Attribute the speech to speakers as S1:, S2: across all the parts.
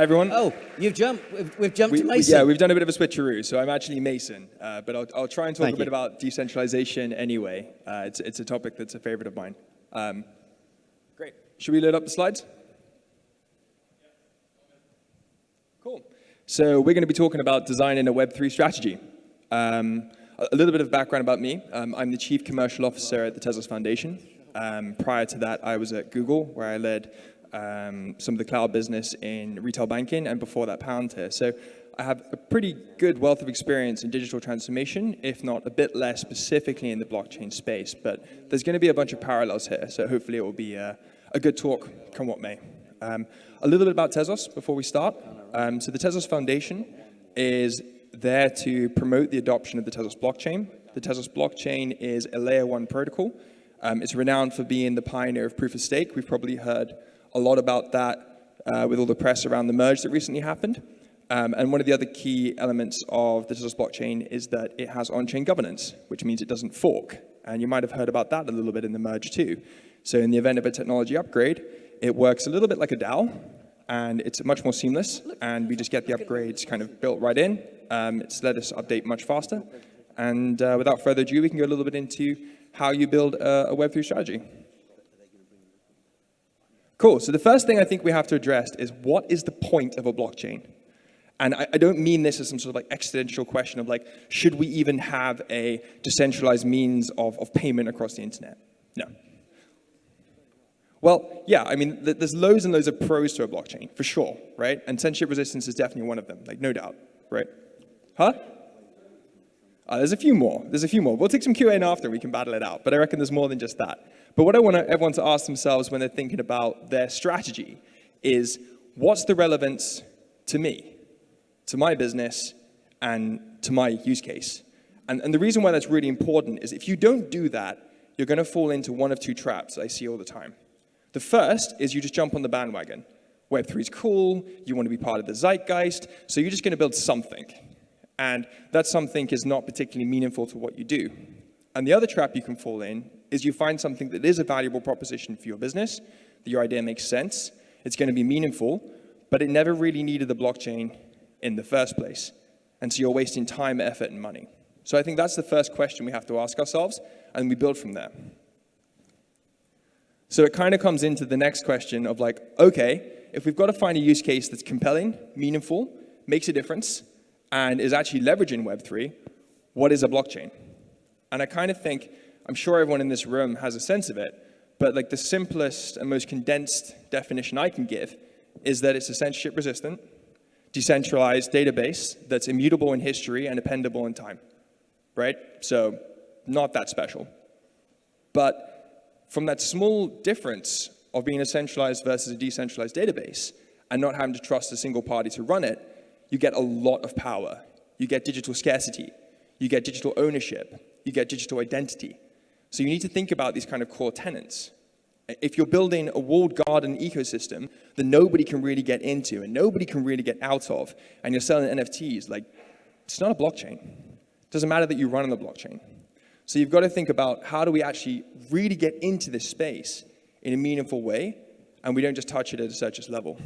S1: everyone.
S2: Oh, you've jumped. We've jumped to Mason.
S1: Yeah, we've done a bit of a switcheroo. So I'm actually Mason, but I'll try and talk a bit about decentralization anyway. It's a topic that's a favorite of mine. Great. Should we load up the slides? Cool. So we're going to be talking about designing a Web3 strategy. A little bit of background about me. I'm the Chief Commercial Officer at the Tezos Foundation. Prior to that, I was at Google, where I led some of the cloud business in retail banking, and before that, Palantir. So I have a pretty good wealth of experience in digital transformation, if not a bit less specifically in the blockchain space. But there's going to be a bunch of parallels here, so hopefully it will be a good talk, come what may. A little bit about Tezos before we start. So the Tezos Foundation is there to promote the adoption of the Tezos blockchain. The Tezos blockchain is a layer 1 protocol. It's renowned for being the pioneer of proof of stake. We've probably heard a lot about that with all the press around the merge that recently happened. And one of the other key elements of the Tezos blockchain is that it has on-chain governance, which means it doesn't fork. And you might have heard about that a little bit in the merge too. So in the event of a technology upgrade, it works a little bit like a DAO, and it's much more seamless, and we just get the upgrades kind of built right in. It's let us update much faster. And without further ado, we can go a little bit into how you build a Web3 strategy. Cool, so the first thing I think we have to address is what is the point of a blockchain? And I don't mean this as some sort of like existential question of like, should we even have a decentralized means of payment across the internet? No. Well, yeah, I mean, there's loads and loads of pros to a blockchain, for sure, right? And censorship resistance is definitely one of them, like no doubt, right? Huh? There's a few more. We'll take some Q&A after and we can battle it out, but I reckon there's more than just that. But what I want everyone to ask themselves when they're thinking about their strategy is, what's the relevance to me, to my business, and to my use case? And the reason why that's really important is if you don't do that, you're going to fall into one of two traps I see all the time. The first is you just jump on the bandwagon. Web3 is cool, you want to be part of the zeitgeist, so you're just going to build something. And that something is not particularly meaningful to what you do. And the other trap you can fall in is you find something that is a valuable proposition for your business, that your idea makes sense, it's going to be meaningful, but it never really needed the blockchain in the first place. And so you're wasting time, effort, and money. So I think that's the first question we have to ask ourselves, and we build from there. So it kind of comes into the next question of like, okay, if we've got to find a use case that's compelling, meaningful, makes a difference, and is actually leveraging Web3, what is a blockchain? And I kind of think, I'm sure everyone in this room has a sense of it, but like the simplest and most condensed definition I can give is that it's a censorship resistant, decentralized database that's immutable in history and appendable in time, right? So not that special. But from that small difference of being a centralized versus a decentralized database and not having to trust a single party to run it, you get a lot of power. You get digital scarcity. You get digital ownership. You get digital identity. So you need to think about these kind of core tenets. If you're building a walled garden ecosystem that nobody can really get into and nobody can really get out of, and you're selling NFTs, like, it's not a blockchain. It doesn't matter that you run on the blockchain. So you've got to think about how do we actually really get into this space in a meaningful way, and we don't just touch it at a surface level.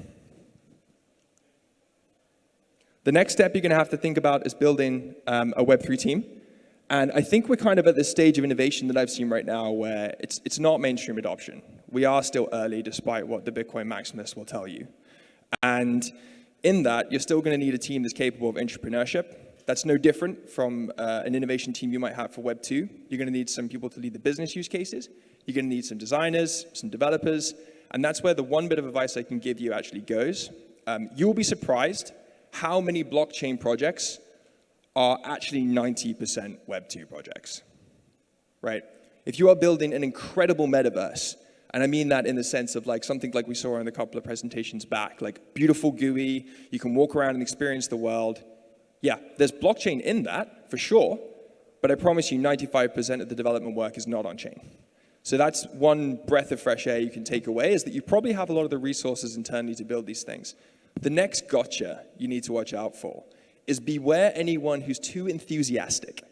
S1: The next step you're going to have to think about is building a Web3 team. And I think we're kind of at this stage of innovation that I've seen right now where it's not mainstream adoption. We are still early, despite what the Bitcoin maximalists will tell you. And in that, you're still going to need a team that's capable of entrepreneurship. That's no different from an innovation team you might have for Web2. You're going to need some people to lead the business use cases. You're going to need some designers, some developers. And that's where the one bit of advice I can give you actually goes. You'll be surprised how many blockchain projects are actually 90% Web2 projects, right? If you are building an incredible metaverse, and I mean that in the sense of like something like we saw in a couple of presentations back, like beautiful GUI, you can walk around and experience the world. Yeah, there's blockchain in that, for sure, but I promise you 95% of the development work is not on-chain. So that's one breath of fresh air you can take away, is that you probably have a lot of the resources internally to build these things. The next gotcha you need to watch out for is beware anyone who's too enthusiastic,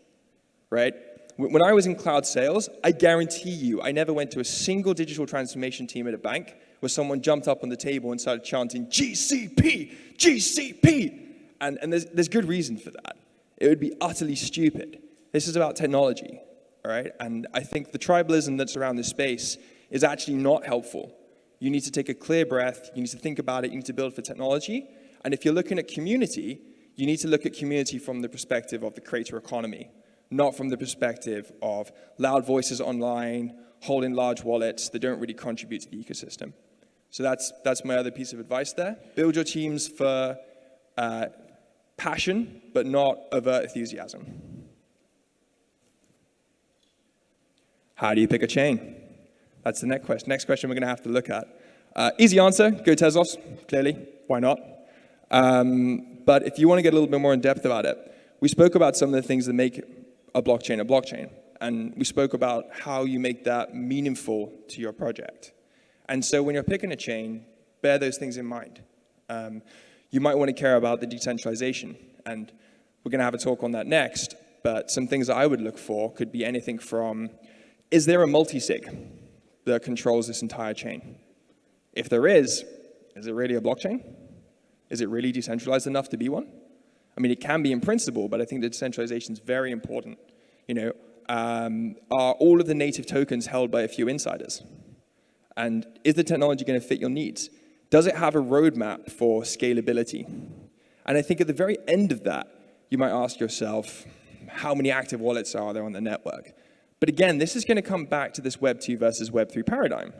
S1: right? When I was in cloud sales, I guarantee you, I never went to a single digital transformation team at a bank where someone jumped up on the table and started chanting, GCP, GCP. And there's good reason for that. It would be utterly stupid. This is about technology, all right? And I think the tribalism that's around this space is actually not helpful. You need to take a clear breath. You need to think about it. You need to build for technology. And if you're looking at community, you need to look at community from the perspective of the creator economy, not from the perspective of loud voices online, holding large wallets that don't really contribute to the ecosystem. So that's my other piece of advice there. Build your teams for passion, but not overt enthusiasm. How do you pick a chain? That's the next question we're going to have to look at. Easy answer, go Tezos, clearly. Why not? But if you want to get a little bit more in depth about it, we spoke about some of the things that make a blockchain. And we spoke about how you make that meaningful to your project. And so when you're picking a chain, bear those things in mind. You might want to care about the decentralization. And we're going to have a talk on that next. But some things that I would look for could be anything from, is there a multi-sig that controls this entire chain? If there is it really a blockchain? Is it really decentralized enough to be one? I mean, it can be in principle, but I think that decentralization is very important. Are all of the native tokens held by a few insiders? And is the technology going to fit your needs? Does it have a roadmap for scalability? And I think at the very end of that, you might ask yourself, how many active wallets are there on the network? But again, this is going to come back to this Web 2 versus Web 3 paradigm.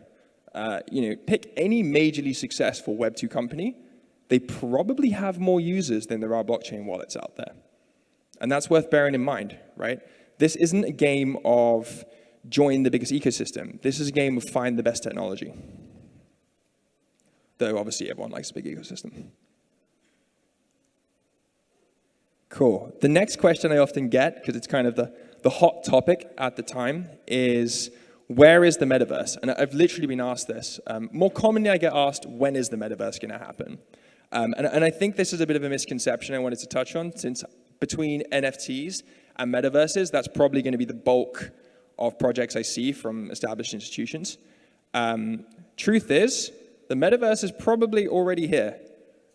S1: Pick any majorly successful Web 2 company. They probably have more users than there are blockchain wallets out there. And that's worth bearing in mind, right? This isn't a game of join the biggest ecosystem. This is a game of find the best technology. Though obviously everyone likes a big ecosystem. Cool. The next question I often get, because it's kind of the hot topic at the time, is where is the metaverse? And I've literally been asked this. More commonly, I get asked, when is the metaverse going to happen? And I think this is a bit of a misconception I wanted to touch on, since between NFTs and metaverses, that's probably going to be the bulk of projects I see from established institutions. Truth is, the metaverse is probably already here,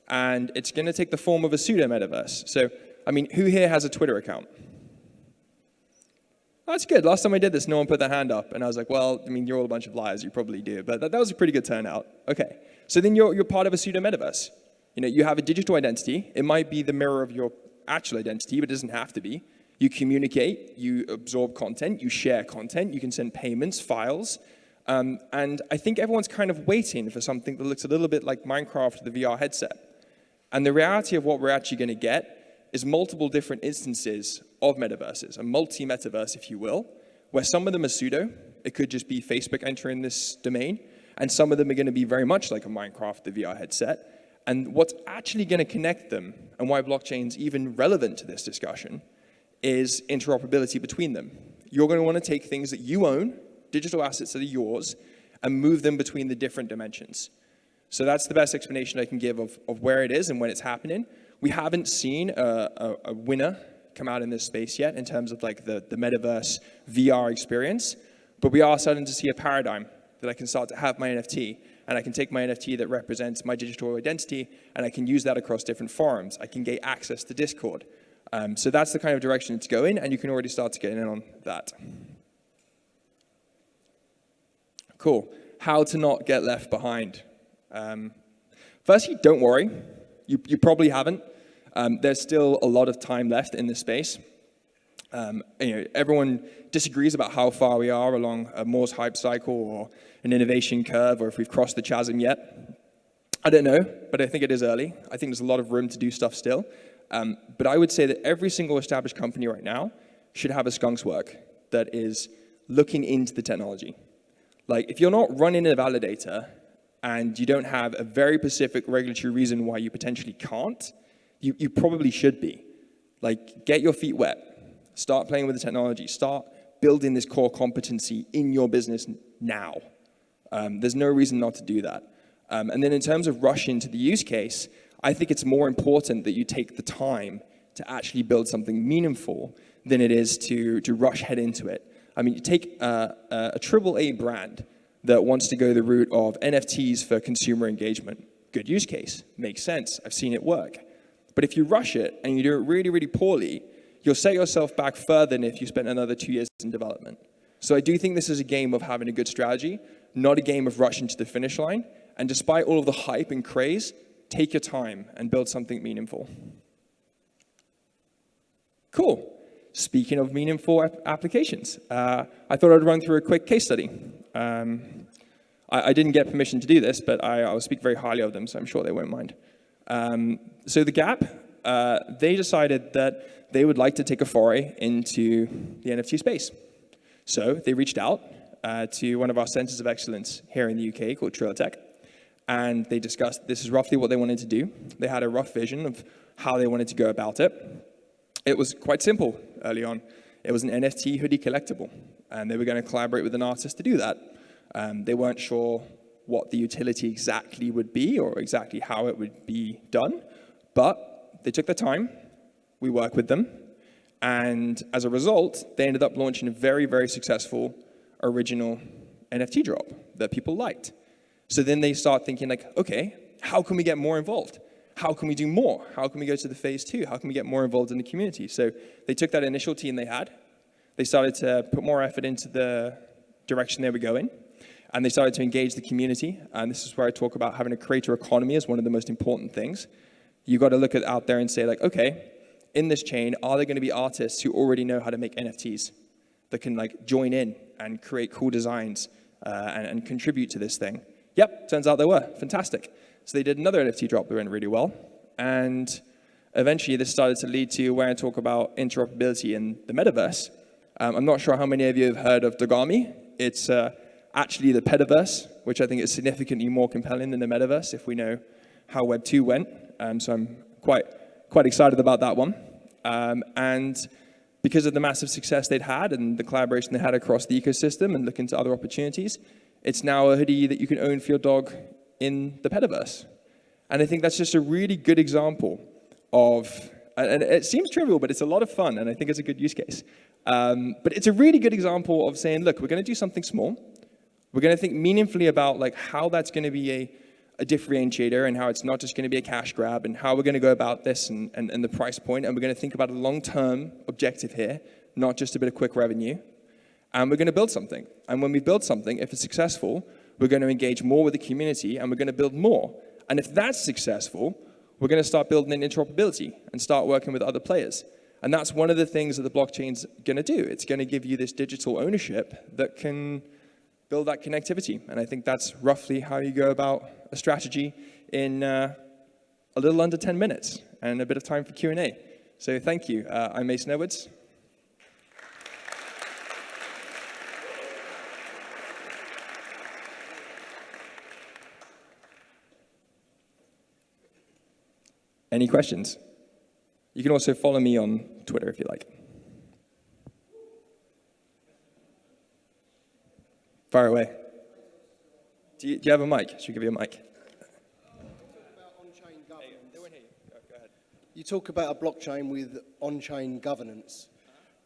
S1: and it's going to take the form of a pseudo-metaverse. So, I mean, who here has a Twitter account? Oh, that's good. Last time I did this, no one put their hand up. And I was like, well, I mean, you're all a bunch of liars. You probably do. But that was a pretty good turnout. OK. So then you're part of a pseudo-metaverse. You have a digital identity. It might be the mirror of your actual identity, but it doesn't have to be. You communicate. You absorb content. You share content. You can send payments, files. And I think everyone's kind of waiting for something that looks a little bit like Minecraft, the VR headset. And the reality of what we're actually going to get is multiple different instances of metaverses, a multi-metaverse, if you will, where some of them are pseudo. It could just be Facebook entering this domain, and some of them are going to be very much like a Minecraft, the VR headset. And what's actually going to connect them, and why blockchain's even relevant to this discussion, is interoperability between them. You're going to want to take things that you own, digital assets that are yours, and move them between the different dimensions. So that's the best explanation I can give of where it is and when it's happening. We haven't seen a winner come out in this space yet in terms of like the metaverse VR experience, but we are starting to see a paradigm that I can start to have my NFT, and I can take my NFT that represents my digital identity, and I can use that across different forums. I can get access to Discord. So that's the kind of direction it's going, and you can already start to get in on that. Cool. How to not get left behind. Firstly, don't worry. You probably haven't. There's still a lot of time left in this space. Everyone disagrees about how far we are along a Moore's hype cycle or an innovation curve, or if we've crossed the chasm yet. I don't know, but I think it is early. I think there's a lot of room to do stuff still. But I would say that every single established company right now should have a skunks work that is looking into the technology. Like, if you're not running a validator and you don't have a very specific regulatory reason why you potentially can't, you probably should be. Like, get your feet wet. Start playing with the technology. Start building this core competency in your business now. There's no reason not to do that. And then in terms of rushing to the use case, I think it's more important that you take the time to actually build something meaningful than it is to rush head into it. I mean, you take a AAA brand that wants to go the route of NFTs for consumer engagement. Good use case, makes sense, I've seen it work. But if you rush it and you do it really, really poorly, you'll set yourself back further than if you spent another 2 years in development. So I do think this is a game of having a good strategy, not a game of rushing to the finish line. And despite all of the hype and craze, take your time and build something meaningful. Cool. Speaking of meaningful applications, I thought I'd run through a quick case study. I didn't get permission to do this, but I'll speak very highly of them, so I'm sure they won't mind. So the Gap, they decided that they would like to take a foray into the NFT space. So they reached out to one of our centers of excellence here in the UK called Trilotech, and they discussed this is roughly what they wanted to do. They had a rough vision of how they wanted to go about it. It was quite simple early on. It was an NFT hoodie collectible, and they were going to collaborate with an artist to do that. They weren't sure what the utility exactly would be or exactly how it would be done, but they took the time. We worked with them, and as a result, they ended up launching a very, very successful original NFT drop that people liked. So then they start thinking like, okay, how can we get more involved? How can we do more? How can we go to the phase 2? How can we get more involved in the community? So they took that initial team they had, they started to put more effort into the direction they were going, and they started to engage the community. And this is where I talk about having a creator economy as one of the most important things. You got to look at out there and say like, okay, in this chain, are there going to be artists who already know how to make NFTs that can like join in and create cool designs and contribute to this thing? Yep, turns out there were. Fantastic. So they did another NFT drop that went really well. And eventually this started to lead to where I talk about interoperability in the metaverse. I'm not sure how many of you have heard of Dogami. It's actually the Petaverse, which I think is significantly more compelling than the metaverse if we know how Web 2 went. So I'm quite excited about that one. And because of the massive success they'd had and the collaboration they had across the ecosystem and looking to other opportunities, it's now a hoodie that you can own for your dog in the Petaverse. And I think that's just a really good example of, and it seems trivial, but it's a lot of fun, and I think it's a good use case. But it's a really good example of saying, look, we're going to do something small. We're going to think meaningfully about like how that's going to be a differentiator and how it's not just going to be a cash grab and how we're going to go about this and the price point. And we're going to think about a long-term objective here, not just a bit of quick revenue. And we're going to build something. And when we build something, if it's successful, we're going to engage more with the community and we're going to build more. And if that's successful, we're going to start building in interoperability and start working with other players. And that's one of the things that the blockchain's going to do. It's going to give you this digital ownership that can build that connectivity. And I think that's roughly how you go about a strategy in a little under 10 minutes and a bit of time for Q&A. So thank you. I'm Mason Edwards. Any questions? You can also follow me on Twitter if you like. Fire away. Do you have a mic? Should we give you a mic?
S3: You talk about a blockchain with on-chain governance,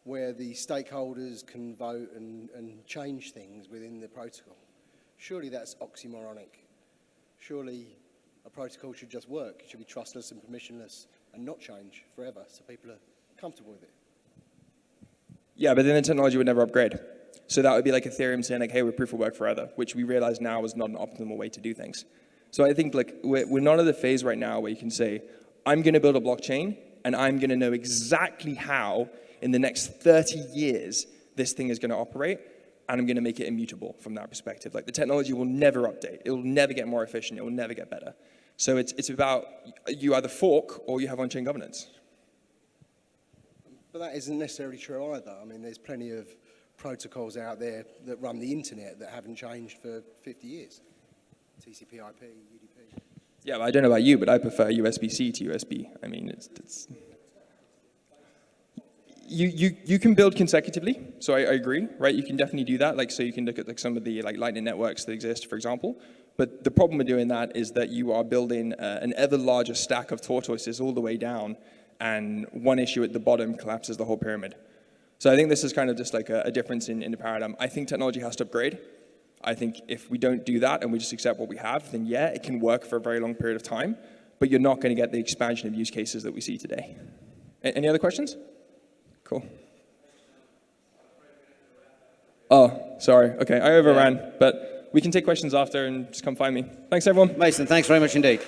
S3: where the stakeholders can vote and change things within the protocol. Surely that's oxymoronic. Surely a protocol should just work. It should be trustless and permissionless and not change forever, so people are comfortable with it.
S1: Yeah, but then the technology would never upgrade. So that would be like Ethereum saying, like, hey, we're proof of work forever, which we realize now is not an optimal way to do things. So I think like we're not at the phase right now where you can say, I'm going to build a blockchain, and I'm going to know exactly how, in the next 30 years, this thing is going to operate, and I'm going to make it immutable from that perspective. Like, the technology will never update. It will never get more efficient. It will never get better. So it's about you either fork or you have on-chain governance.
S3: But that isn't necessarily true either. I mean, there's plenty of protocols out there that run the internet that haven't changed for 50 years. TCP, IP, UDP.
S1: Yeah, well, I don't know about you, but I prefer USB-C to USB. I mean, it's you can build consecutively, so I agree, right? You can definitely do that. Like, so you can look at like some of the like Lightning networks that exist, for example. But the problem with doing that is that you are building an ever larger stack of tortoises all the way down, and one issue at the bottom collapses the whole pyramid. So I think this is kind of just like a difference in the paradigm. I think technology has to upgrade. I think if we don't do that and we just accept what we have, then yeah, it can work for a very long period of time, but you're not going to get the expansion of use cases that we see today. Any other questions? Cool. Oh, sorry. Okay, I overran, but we can take questions after and just come find me. Thanks, everyone.
S2: Mason, thanks very much indeed.